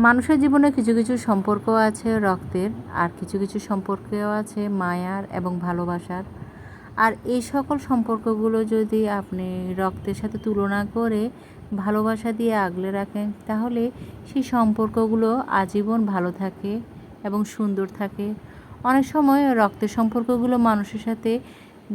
মানুষের জীবনে কিছু কিছু সম্পর্ক আছে রক্তের, আর কিছু কিছু সম্পর্কও আছে মায়ার এবং ভালোবাসার। আর এই সকল সম্পর্কগুলো যদি আপনি রক্তের সাথে তুলনা করে ভালোবাসা দিয়ে আগলে রাখেন, তাহলে সেই সম্পর্কগুলো আজীবন ভালো থাকে এবং সুন্দর থাকে। অনেক সময় রক্তের সম্পর্কগুলো মানুষের সাথে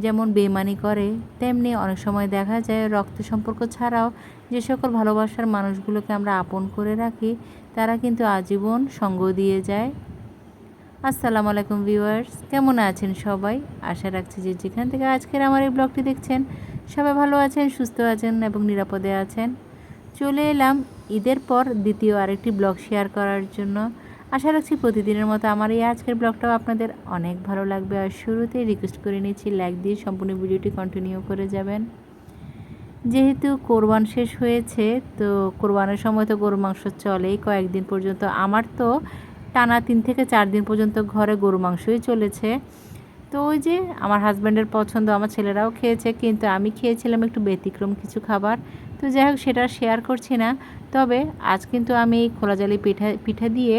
যেমন বেইমানি করে, তেমনি অনেক সময় দেখা যায় রক্তের সম্পর্ক ছাড়াও যে সকল ভালোবাসার মানুষগুলোকে আমরা আপন করে রাখি, তারা কিন্তু আজীবন সঙ্গ দিয়ে যায়। আসসালামু আলাইকুম ভিউয়ার্স, কেমন আছেন সবাই? আশা রাখছি যে যেখান থেকে আজকের আমার এই ব্লগটি দেখছেন সবাই ভালো আছেন, সুস্থ আছেন এবং নিরাপদে আছেন। চলে এলাম ঈদের পর দ্বিতীয় আরেকটি ব্লগ শেয়ার করার জন্য। আশা রাখছি প্রতিদিনের মতো আমার এই আজকের ব্লগটাও আপনাদের অনেক ভালো লাগবে। আর শুরুতেই রিকোয়েস্ট করে নিচ্ছি, লাইক দিয়ে সম্পূর্ণ ভিডিওটি কন্টিনিউ করে যাবেন। যেহেতু কোরবান শেষ হয়েছে, তো কোরবানের সময় তো গরু মাংস চলেই কয়েকদিন পর্যন্ত। আমার তো টানা 3 থেকে 4 দিন পর্যন্ত ঘরে গরু মাংসই চলেছে। তো ওই যে আমার হাজব্যান্ডের পছন্দ, আমার ছেলেরাও খেয়েছে, কিন্তু আমি খেয়েছিলাম একটু ব্যতিক্রম কিছু খাবার। তো যাই হোক, সেটা শেয়ার করছি না। তবে আজ কিন্তু আমি এই খোলা জালি পিঠা দিয়ে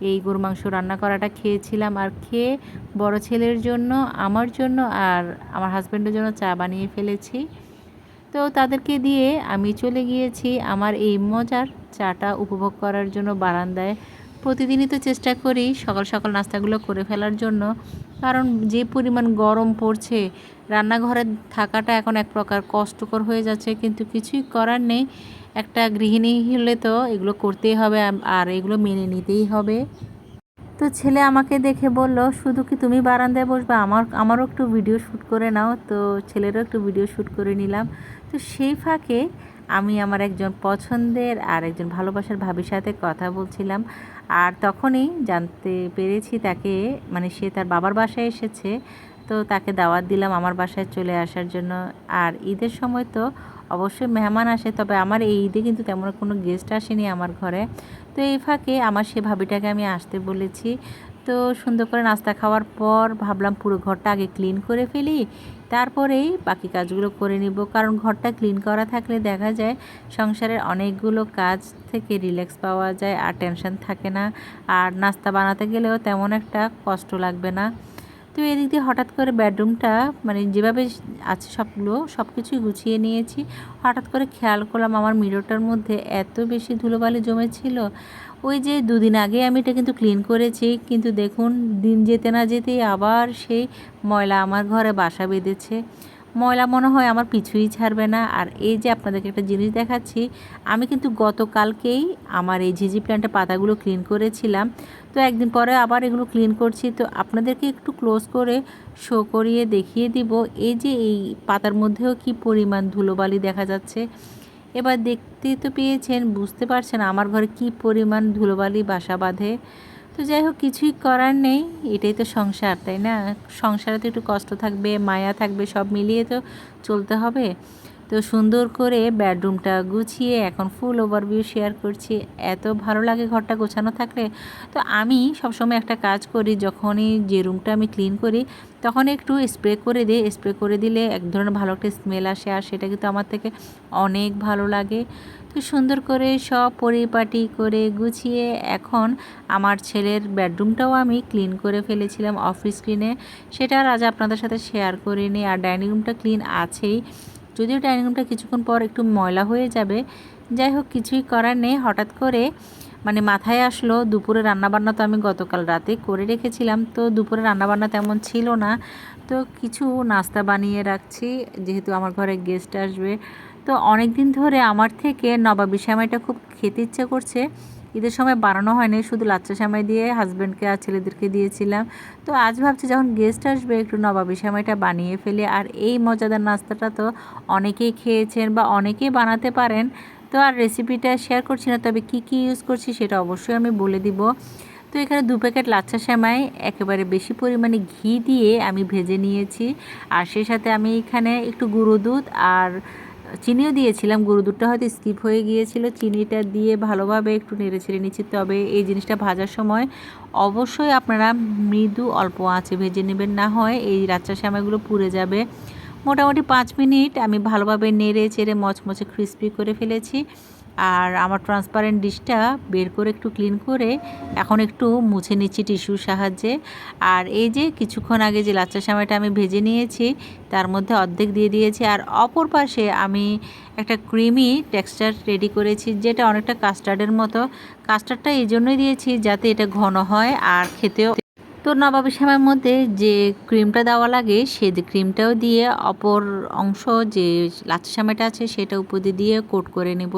এই গরু মাংস রান্না করাটা খেয়েছিলাম। আর খেয়ে বড় ছেলের জন্য, আমার জন্য আর আমার হাজব্যান্ডের জন্য চা বানিয়ে ফেলেছি। তো তাদেরকে দিয়ে আমি চলে গিয়েছি আমার এই মজার চাটা উপভোগ করার জন্য বারান্দায়। প্রতিদিনই তো চেষ্টা করি সকাল সকাল নাস্তাগুলো করে ফেলার জন্য, কারণ যে পরিমাণ গরম পড়ছে রান্নাঘরে থাকাটা এখন এক প্রকার কষ্টকর হয়ে যাচ্ছে, কিন্তু কিছুই করার নেই। একটা গৃহিণী হলে তো এগুলো করতেই হবে আর এগুলো মেনে নিতেই হবে। তো ছেলে আমাকে দেখে বলল, শুধু কি তুমি বারান্দায় বসবে, আমারও একটু ভিডিও শ্যুট করে নাও। তো ছেলেরও একটু ভিডিও শ্যুট করে নিলাম। তো সেই ফাঁকে আমি আমার একজন পছন্দের আর একজন ভালোবাসার ভাবির সাথে কথা বলছিলাম। আর তখনই জানতে পেরেছি তাকে, মানে সে তার বাবার বাসায় এসেছে। তো তাকে দাওয়াত দিলাম আমার বাসায় চলে আসার জন্য। আর ঈদের সময় তো অবশ্যই মেহমান আসে, তবে আমার এই ঈদে কিন্তু তেমন কোনো গেস্ট আসেনি আমার ঘরে। তো এই ফাঁকে আমার সে ভাবিটাকে আমি আসতে বলেছি। তো সুন্দর করে নাস্তা খাওয়ার পর ভাবলাম পুরো ঘরটা আগে ক্লিন করে ফেলি, তারপরেই বাকি কাজগুলো করে নিব। কারণ ঘরটা ক্লিন করা থাকলে দেখা যায় সংসারের অনেকগুলো কাজ থেকে রিল্যাক্স পাওয়া যায়, আর টেনশন থাকে না। আর নাস্তা বানাতে গেলেও তেমন একটা কষ্ট লাগবে না। তো এদিক দিয়ে হঠাৎ করে বেডরুমটা, মানে যেভাবে আছে সব কিছুই গুছিয়ে নিয়েছি। হঠাৎ করে খেয়াল করলাম আমার মিররটার মধ্যে এত বেশি ধুলোবালি জমেছিল। ওই যে 2 দিন আগে আমি এটা কিন্তু ক্লিন করেছি, কিন্তু দেখুন দিন যেতে না যেতেই আবার সেই ময়লা আমার ঘরে বাসা বেঁধেছে। ময়লা মনে হয় আমার পিছুই ছাড়বে না। আর এই যে আপনাদেরকে একটা জিনিস দেখাচ্ছি, আমি কিন্তু গতকালকেই আমার এই ঝিঝি প্ল্যান্টের পাতাগুলো ক্লিন করেছিলাম। তো একদিন পরে আবার এগুলো ক্লিন করছি। তো আপনাদেরকে একটু ক্লোজ করে শো করিয়ে দেখিয়ে দিব এই যে এই পাতার মধ্যেও কি পরিমাণ ধুলোবালি দেখা যাচ্ছে। এবার দেখতেই তো পেয়েছেন, বুঝতে পারছেন আমার ঘরে কি পরিমাণ ধুলোবালি বাসা বাঁধে। তো যাই হোক, কিছুই করার নেই, এটাই তো সংসার, তাই না? সংসারে তো একটু কষ্ট থাকবে, মায়া থাকবে, সব মিলিয়ে তো চলতে হবে। তো সুন্দর করে বেডরুমটা গুছিয়ে এখন ফুল ওভারভিউ শেয়ার করছি। এত ভালো লাগে ঘরটা গোছানো থাকলে। তো আমি সবসময় একটা কাজ করি, যখনই যে রুমটা আমি ক্লিন করি তখন একটু স্প্রে করে দিই। স্প্রে করে দিলে এক ধরনের ভালো একটা স্মেল আসে, আর সেটা কিন্তু আমার থেকে অনেক ভালো লাগে। তো সুন্দর করে সব পরিপাটি করে গুছিয়ে এখন আমার ছেলের বেডরুমটাও আমি ক্লিন করে ফেলেছিলাম অফ স্ক্রিনে, সেটা আর আজ আপনাদের সাথে শেয়ার করিনি। আর ডাইনিং রুমটা ক্লিন আছেই, যদিও ডাইনিং রুমটা কিছুক্ষণ পর একটু ময়লা হয়ে যাবে। যাই হোক, কিছুই করার নেই। হঠাৎ করে মানে মাথায় আসলো, দুপুরে রান্নাবান্না তো আমি গতকাল রাতে করে রেখেছিলাম, তো দুপুরে রান্নাবান্না তেমন ছিল না। তো কিছু নাস্তা বানিয়ে রাখছি, যেহেতু আমার ঘরে গেস্ট আসবে। তো অনেক দিন ধরে আমার থেকে নবাবী সেমাইটা খুব খেতে ইচ্ছে করছে। ঈদের সময় বানানো হয়নি, শুধু লাচ্চা সেমাই দিয়ে হাজব্যান্ডকে আর ছেলেদেরকে দিয়েছিলাম। তো আজ ভাবছি যখন গেস্ট আসবে একটু নবাবী সেমাইটা বানিয়ে ফেলি। আর এই মজাদার নাস্তাটা তো অনেকেই খেয়েছেন বা অনেকেই বানাতে পারেন। তো আর রেসিপিটা শেয়ার করছি না, তবে কি কি ইউজ করছি সেটা অবশ্যই আমি বলে দিব। তো এখানে 2 প্যাকেট লাচ্চা সেমাই একেবারে বেশি পরিমাণে ঘি দিয়ে আমি ভেজে নিয়েছি। আর সেই সাথে আমি এখানে একটু গুঁড়ো দুধ আর চিনিও দিয়েছিলাম, গুঁড়ো দুধটা হয়তো স্কিপ হয়ে গিয়েছিল। চিনিটা দিয়ে ভালোভাবে একটু নেড়ে ছেড়ে নিচ্ছি। তবে এই জিনিসটা ভাজার সময় অবশ্যই আপনারা মৃদু অল্প আঁচে ভেজে নেবেন, না হয় এই লাচ্চা সেমাইগুলো পুড়ে যাবে। মোটামুটি 5 মিনিট আমি ভালোভাবে নেড়ে চেড়ে মচমচে ক্রিস্পি করে ফেলেছি। আর আমার ট্রান্সপারেন্ট ডিশটা বের করে একটু ক্লিন করে এখন একটু মুছে নিচ্ছি টিস্যুর সাহায্যে। আর এই যে কিছুক্ষণ আগে যে লাচ্ছা সেমাইটা আমি ভেজে নিয়েছি তার মধ্যে অর্ধেক দিয়ে দিয়েছি। আর অপর পাশে আমি একটা ক্রিমি টেক্সচার রেডি করেছি, যেটা অনেকটা কাস্টার্ডের মতো। কাস্টার্ডটা এই জন্যই দিয়েছি যাতে এটা ঘন হয় আর খেতেও। তো নবাবী সেমাইয়ের মধ্যে যে ক্রিমটা দেওয়া লাগে সেই ক্রিমটাও দিয়ে অপর অংশ যে লাচ্ছা সেমাইটা আছে সেটা উপর দিয়ে কোট করে নেব।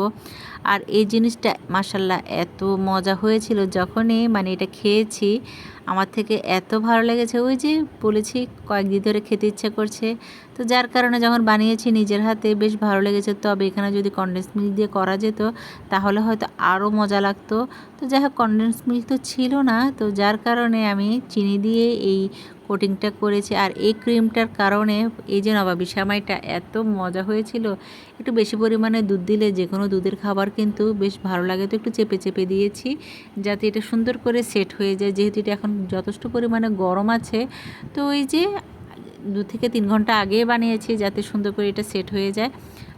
আর এই জিনিসটা মাশাল্লাহ এত মজা হয়েছিল, যখনই মানে এটা খেয়েছি আমার থেকে এত ভালো লেগেছে। ওই যে বলেছি কয়েকদিন ধরে খেতে ইচ্ছা করছে, তো যার কারণে যখন বানিয়েছি নিজের হাতে বেশ ভালো লেগেছে। তবে এখানে যদি কনডেন্স মিল্ক দিয়ে করা যেত তাহলে হয়তো আরও মজা লাগতো। তো যাই হোক, কনডেন্স মিল্ক তো ছিল না, তো যার কারণে আমি চিনি দিয়ে এই কোটিংটা করেছি। আর এই ক্রিমটার কারণে এই যে নবাবী সেমাইটা এত মজা হয়েছিল। একটু বেশি পরিমাণে দুধ দিলে যে কোনো দুধের খাবার কিন্তু বেশ ভালো লাগে, তো একটু চেপে চেপে দিয়েছি যাতে এটা সুন্দর করে সেট হয়ে যায়। যেহেতু এটা এখন যথেষ্ট পরিমাণে গরম আছে, তো ওই যে 2 থেকে 3 ঘন্টা আগে বানিয়েছি যাতে সুন্দর করে এটা সেট হয়ে যায়।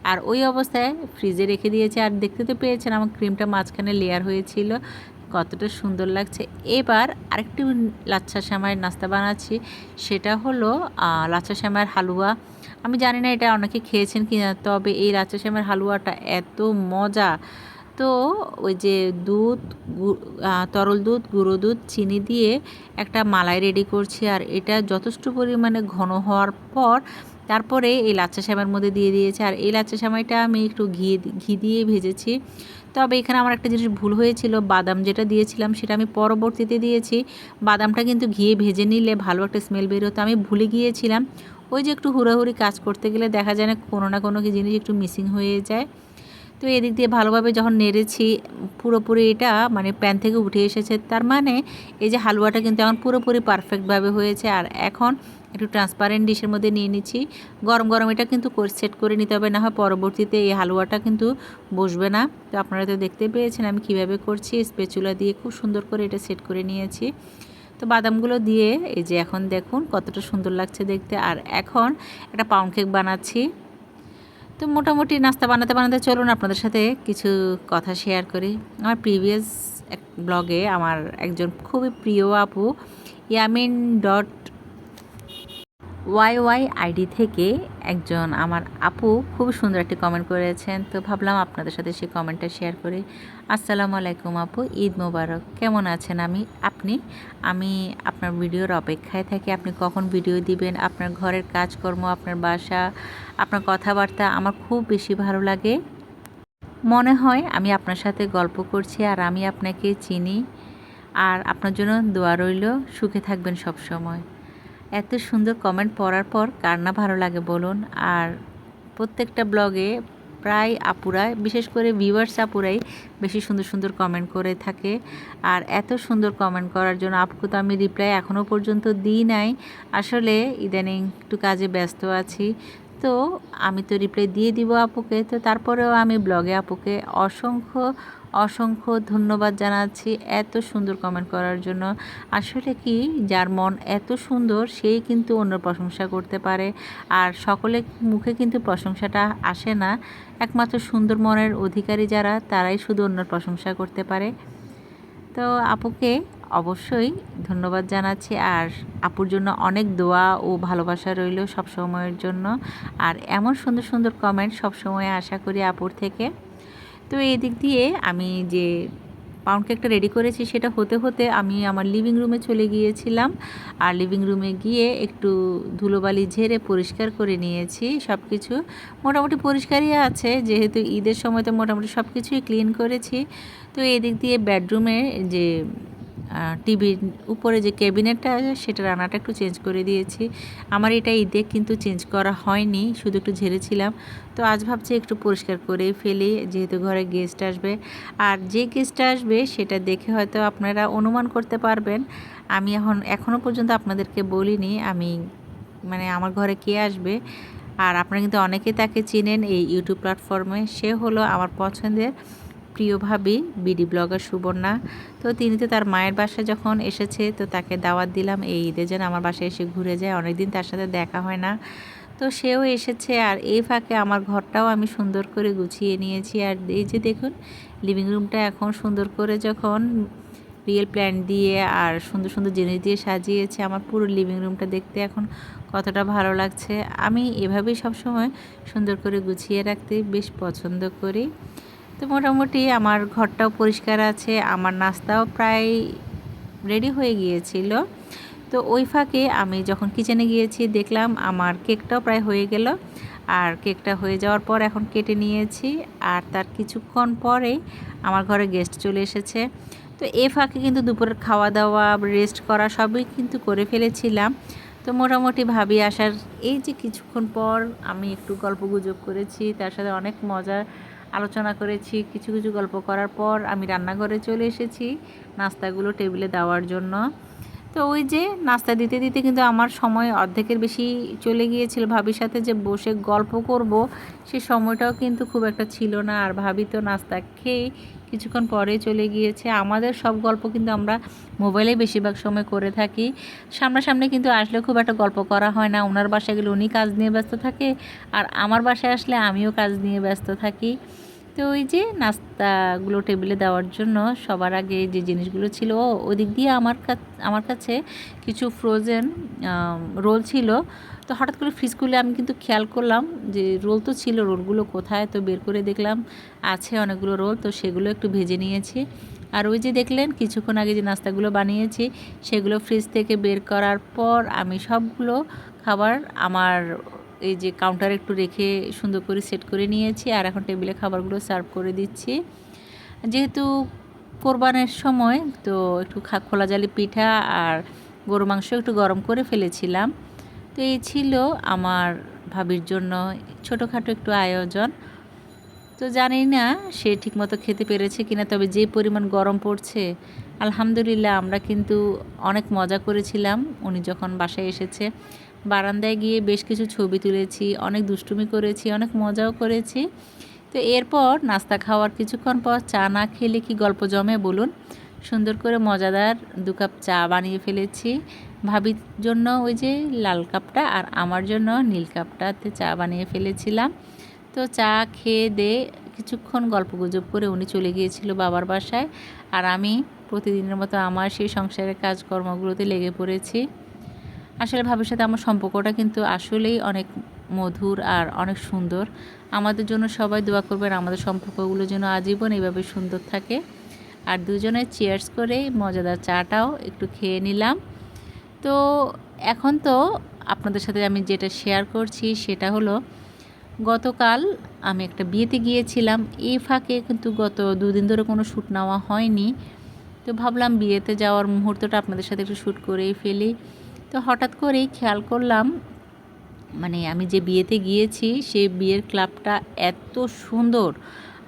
আর ওই অবস্থায় ফ্রিজে রেখে দিয়েছি। আর দেখতে তো পেয়েছেন আমার ক্রিমটা মাঝখানে লেয়ার হয়েছিল, কতটা সুন্দর লাগছে। এবার আরেকটি লাচ্ছা সেমাইয়ের নাস্তা বানাচ্ছি, সেটা হলো লাচ্ছা সেমাইয়ের হালুয়া। আমি জানি না এটা অনেকে খেয়েছেন কি না, তবে এই লাচ্ছা সেমাইয়ের হালুয়াটা এত মজা। তো ওই যে দুধ, তরল দুধ, গুঁড়ো দুধ, চিনি দিয়ে একটা মালাই রেডি করছি। আর এটা যথেষ্ট পরিমাণে ঘন হওয়ার পর তারপরে এই লাচ্ছা সেমাইয়ের মধ্যে দিয়ে দিয়েছি। আর এই লাচ্ছা সেমাইটা আমি একটু ঘি দিয়ে ভেজেছি। তবে এখানে আমার একটা জিনিস ভুল হয়েছিল, বাদাম যেটা দিয়েছিলাম সেটা আমি পরবর্তীতে দিয়েছি। বাদামটা কিন্তু ঘিয়ে ভেজে নিলে ভালো একটা স্মেল বেরোতো, আমি ভুলে গিয়েছিলাম। ওই যে একটু হুড়াহুড়ি কাজ করতে গেলে দেখা যায় না কোনো না কোনো জিনিস একটু মিসিং হয়ে যায়। তো এদিক দিয়ে ভালোভাবে যখন নেড়েছি পুরোপুরি এটা মানে প্যান থেকে উঠে এসেছে, তার মানে এই যে হালুয়াটা কিন্তু এখন পুরোপুরি পারফেক্টভাবে হয়েছে। আর এখন একটু ট্রান্সপারেন্ট ডিশের মধ্যে নিয়ে নিচ্ছি। গরম গরম এটা কিন্তু সেট করে নিতে হবে, না হয় পরবর্তীতে এই হালুয়াটা কিন্তু বসবে না। তো আপনারা তো দেখতে পেয়েছেন আমি কিভাবে করছি, স্প্যাচুলা দিয়ে খুব সুন্দর করে এটা সেট করে নিয়েছি। তো বাদামগুলো দিয়ে এই যে এখন দেখুন কতটা সুন্দর লাগছে দেখতে। আর এখন একটা পাউন্ড কেক বানাচ্ছি। তো মোটামুটি নাস্তা বানাতে বানাতে চলুন আপনাদের সাথে কিছু কথা শেয়ার করি। আমার প্রিভিয়াস এক ব্লগে আমার একজন খুবই প্রিয় আপু yamin.yy আইডি থেকে একজন আমার আপু খুব সুন্দর একটি কমেন্ট করেছেন, তো ভাবলাম আপনাদের সাথে সেই কমেন্টটা শেয়ার করি। আসসালামু আলাইকুম আপু, ঈদ মোবারক। কেমন আছেন আমি আপনার ভিডিওর অপেক্ষায় থাকি। আপনি কখন ভিডিও দিবেন, আপনার ঘরের কাজকর্ম, আপনার বাসা, আপনার কথাবার্তা আমার খুব বেশি ভালো লাগে। মনে হয় আমি আপনার সাথে গল্প করছি আর আমি আপনাকে চিনি। আর আপনার জন্য দোয়া রইল, সুখে থাকবেন সব সময়। এত সুন্দর কমেন্ট পড়ার পর কার না ভালো লাগে বলুন। আর প্রত্যেকটা ব্লগে প্রায় আপুরা, বিশেষ করে ভিউয়ার্স আপুরাই বেশি সুন্দর সুন্দর কমেন্ট করে থাকে। আর এত সুন্দর কমেন্ট করার জন্য আপুকে তো আমি রিপ্লাই এখনও পর্যন্ত দিই নাই। আসলে ইদানিং একটু কাজে ব্যস্ত আছি, তো আমি তো রিপ্লাই দিয়ে দিব আপুকে। তো তারপরেও আমি ব্লগে আপুকে অসংখ্য অসংখ্য ধন্যবাদ জানাচ্ছি এত সুন্দর কমেন্ট করার জন্য। আসলে কি, যার মন এত সুন্দর সেই কিন্তু অন্য প্রশংসা করতে পারে। আর সকলের মুখে কিন্তু প্রশংসাটা আসে না, একমাত্র সুন্দর মনের অধিকারী যারা তারাই শুধু অন্যর প্রশংসা করতে পারে। তো আপুকে অবশ্যই ধন্যবাদ জানাচ্ছি। আর আপুর জন্য অনেক দোয়া ও ভালোবাসা রইল সব সময়ের জন্য। আর এমন সুন্দর সুন্দর কমেন্ট সব সময় আশা করি আপুর থেকে। তো এই দিক দিয়ে আমি যে পাউন্ড কেকটা রেডি করেছি সেটা হতে হতে আমি আমার লিভিং রুমে চলে গিয়েছিলাম। আর লিভিং রুমে গিয়ে একটু ধুলোবালি ঝেড়ে পরিষ্কার করে নিয়েছি। সব কিছু মোটামুটি পরিষ্কারই আছে, যেহেতু ঈদের সময় তো মোটামুটি সব কিছুই ক্লিন করেছি। তো এই দিক দিয়ে বেডরুমে যে টিভির উপরে যে ক্যাবিনেটটা আছে সেটা রান্নাটা একটু চেঞ্জ করে দিয়েছি। আমার এটা ঈদে কিন্তু চেঞ্জ করা হয়নি, শুধু একটু ঝেড়েছিলাম। তো আজ ভাবছি একটু পরিষ্কার করেই ফেলি, যেহেতু ঘরে গেস্ট আসবে। আর যে গেস্ট আসবে সেটা দেখে হয়তো আপনারা অনুমান করতে পারবেন। আমি এখনও পর্যন্ত আপনাদেরকে বলিনি আমি মানে আমার ঘরে কে আসবে। আর আপনারা কিন্তু অনেকেই তাকে চিনেন এই ইউটিউব প্ল্যাটফর্মে। সে হলো আমার পছন্দের প্রিয় ভাবি বিডি ব্লগার সুবর্ণা। তো তিনি তো তার মায়ের বাসায় যখন এসেছে, তো তাকে দাওয়াত দিলাম এই ঈদে যেন আমার বাসায় এসে ঘুরে যায়। অনেকদিন তার সাথে দেখা হয় না। তো সেও এসেছে, আর এই ফাঁকে আমার ঘরটাও আমি সুন্দর করে গুছিয়ে নিয়েছি। আর এই যে দেখুন, লিভিং রুমটা এখন সুন্দর করে যখন রিয়েল প্ল্যান্ট দিয়ে আর সুন্দর সুন্দর জিনিস দিয়ে সাজিয়েছে, আমার পুরো লিভিং রুমটা দেখতে এখন কতটা ভালো লাগছে। আমি এভাবেই সবসময় সুন্দর করে গুছিয়ে রাখতে বেশ পছন্দ করি। তো মোটামুটি আমার ঘরটাও পরিষ্কার আছে, আমার নাস্তাও প্রায় রেডি হয়ে গিয়েছিল। তো ওই ফাঁকে আমি যখন কিচেনে গিয়েছি দেখলাম আমার কেকটাও প্রায় হয়ে গেল। আর কেকটা হয়ে যাওয়ার পর এখন কেটে নিয়েছি, আর তার কিছুক্ষণ পরেই আমার ঘরে গেস্ট চলে এসেছে। তো এ ফাঁকে কিন্তু দুপুরের খাওয়া দাওয়া, রেস্ট করা সবই কিন্তু করে ফেলেছিলাম। তো মোটামুটি ভাবি আসার এই যে কিছুক্ষণ পর আমি একটু গল্পগুজব করেছি, তার সাথে অনেক মজার আলোচনা করেছি। কিছু কিছু গল্প করার পর আমি রান্নাঘরে চলে এসেছি নাস্তাগুলো টেবিলে দেওয়ার জন্য। তো ওই যে নাস্তা দিতে দিতে কিন্তু আমার সময় অর্ধেকের বেশি চলে গিয়েছিল। ভাবির সাথে যে বসে গল্প করব সে সময়টাও কিন্তু খুব একটা ছিল না। আর ভাবি তো নাস্তা খেয়ে কিছুক্ষণ পরে চলে গিয়েছে। আমাদের সব গল্প কিন্তু আমরা মোবাইলে বেশিরভাগ সময় করে থাকি, সামনাসামনি কিন্তু আসলে খুব একটা গল্প করা হয় না। ওনার বাসায় গেলে উনি কাজ নিয়ে ব্যস্ত থাকে, আর আমার বাসায় আসলে আমিও কাজ নিয়ে ব্যস্ত থাকি। তো ওই যে নাস্তাগুলো টেবিলে দেওয়ার জন্য সবার আগে যে জিনিসগুলো ছিল, ওদিক দিয়ে আমার কাছে কিছু ফ্রোজেন রোল ছিল। তো হঠাৎ করে ফ্রিজ খুলে আমি কিন্তু খেয়াল করলাম যে রোল তো ছিল, রোলগুলো কোথায়। তো বের করে দেখলাম আছে অনেকগুলো রোল, তো সেগুলো একটু ভেজে নিয়েছি। আর ওই যে দেখলেন কিছুক্ষণ আগে যে নাস্তাগুলো বানিয়েছি সেগুলো ফ্রিজ থেকে বের করার পর আমি সবগুলো খাবার আমার এই যে কাউন্টারে একটু রেখে সুন্দর করে সেট করে নিয়েছি। আর এখন টেবিলে খাবারগুলো সার্ভ করে দিচ্ছি। যেহেতু কোরবানের সময়, তো একটু খোলা জালি পিঠা আর গরু মাংস একটু গরম করে ফেলেছিলাম। তো এই ছিল আমার ভাবির জন্য ছোটোখাটো একটু আয়োজন। তো জানি না সে ঠিকমতো খেতে পেরেছে কিনা, তবে যে পরিমাণ গরম পড়ছে আলহামদুলিল্লাহ আমরা কিন্তু অনেক মজা করেছিলাম। উনি যখন বাসায় এসেছে বারান্দায় গিয়ে বেশ কিছু ছবি তুলেছি, অনেক দুষ্টুমি করেছি, অনেক মজাও করেছি। তো এরপর নাস্তা খাওয়ার কিছুক্ষণ পর চা না খেলে কি গল্প জমে বলুন। সুন্দর করে মজাদার 2 কাপ চা বানিয়ে ফেলেছি। ভাবির জন্য ওই যে লাল কাপটা আর আমার জন্য নীল কাপটাতে চা বানিয়ে ফেলেছিলাম। তো চা খেয়ে দিয়ে কিছুক্ষণ গল্পগুজব করে উনি চলে গিয়েছিল বাবার বাসায়, আর আমি প্রতিদিনের মতো আমার সেই সংসারের কাজকর্মগুলোতে লেগে পড়েছি। আসলে ভাবির সাথে আমার সম্পর্কটা কিন্তু আসলেই অনেক মধুর আর অনেক সুন্দর। আমাদের জন্য সবাই দোয়া করবেন আমাদের সম্পর্কগুলো যেন আজীবন এইভাবে সুন্দর থাকে। আর দুজনে চিয়ার্স করে মজাদার চাটাও একটু খেয়ে নিলাম। তো এখন তো আপনাদের সাথে আমি যেটা শেয়ার করছি সেটা হলো, গতকাল আমি একটা বিয়েতে গিয়েছিলাম। এই ফাঁকে কিন্তু গত 2 দিন ধরে কোনো শ্যুট নেওয়া হয়নি। তো ভাবলাম বিয়েতে যাওয়ার মুহূর্তটা আপনাদের সাথে একটু শ্যুট করেই ফেলি। তো হঠাৎ করেই খেয়াল করলাম, মানে আমি যে বিয়েতে গিয়েছি সেই বিয়ের ক্লাবটা এত সুন্দর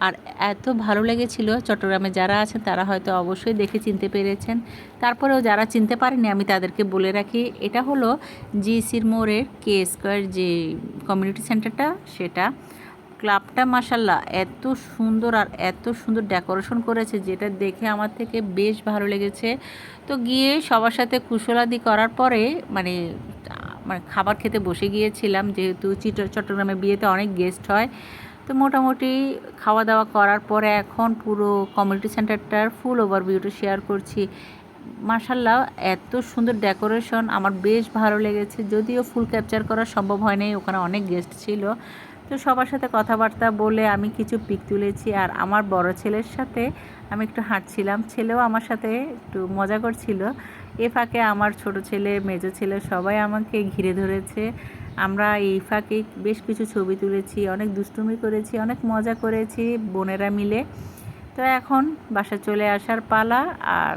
আর এত ভালো লেগেছিল। চট্টগ্রামে যারা আছেন তারা হয়তো অবশ্যই দেখে চিনতে পেরেছেন। তারপরেও যারা চিনতে পারেনি আমি তাদেরকে বলে রাখি, এটা হলো জিসির মোড়ের কে স্কোয়ার যে কমিউনিটি সেন্টারটা, সেটা ক্লাবটা মাশাল্লাহ এত সুন্দর আর এত সুন্দর ডেকোরেশন করেছে, যেটা দেখে আমার থেকে বেশ ভালো লেগেছে। তো গিয়ে সবার সাথে কুশলাদি করার পরে মানে মানে খাবার খেতে বসে গিয়েছিলাম, যেহেতু চট্টগ্রামে বিয়েতে অনেক গেস্ট হয়। তো মোটামুটি খাওয়া দাওয়া করার পরে এখন পুরো কমিউনিটি সেন্টারটার ফুল ওভারভিউটা শেয়ার করছি। মাশাল্লাহ এত সুন্দর ডেকোরেশন, আমার বেশ ভালো লেগেছে। যদিও ফুল ক্যাপচার করা সম্ভব হয়নি, ওখানে অনেক গেস্ট ছিল। তো সবার সাথে কথাবার্তা বলে আমি কিছু পিক তুলেছি। আর আমার বড় ছেলের সাথে আমি একটু হাঁটছিলাম, ছেলেও আমার সাথে একটু মজা করছিল। এ ফাঁকে আমার ছোট ছেলে, মেজো ছেলে সবাই আমাকে ঘিরে ধরেছে। আমরা এই ফাঁকে বেশ কিছু ছবি তুলেছি, অনেক দুষ্টুমি করেছি, অনেক মজা করেছি বোনেরা মিলে। তো এখন বাসা চলে আসার পালা, আর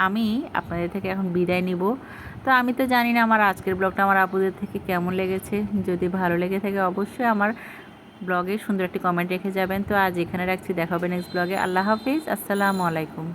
আমি আপনাদের থেকে এখন বিদায় নিব। তো আমি তো জানি না আমার আজকের ব্লগটা আমার আপুদের থেকে কেমন লেগেছে। যদি ভালো লেগে থাকে অবশ্যই আমার ব্লগে সুন্দর একটি কমেন্ট রেখে যাবেন। তো আজ এখানে রাখছি, দেখা হবে নেক্সট ব্লগে। আল্লাহ হাফিজ, আসসালামু আলাইকুম।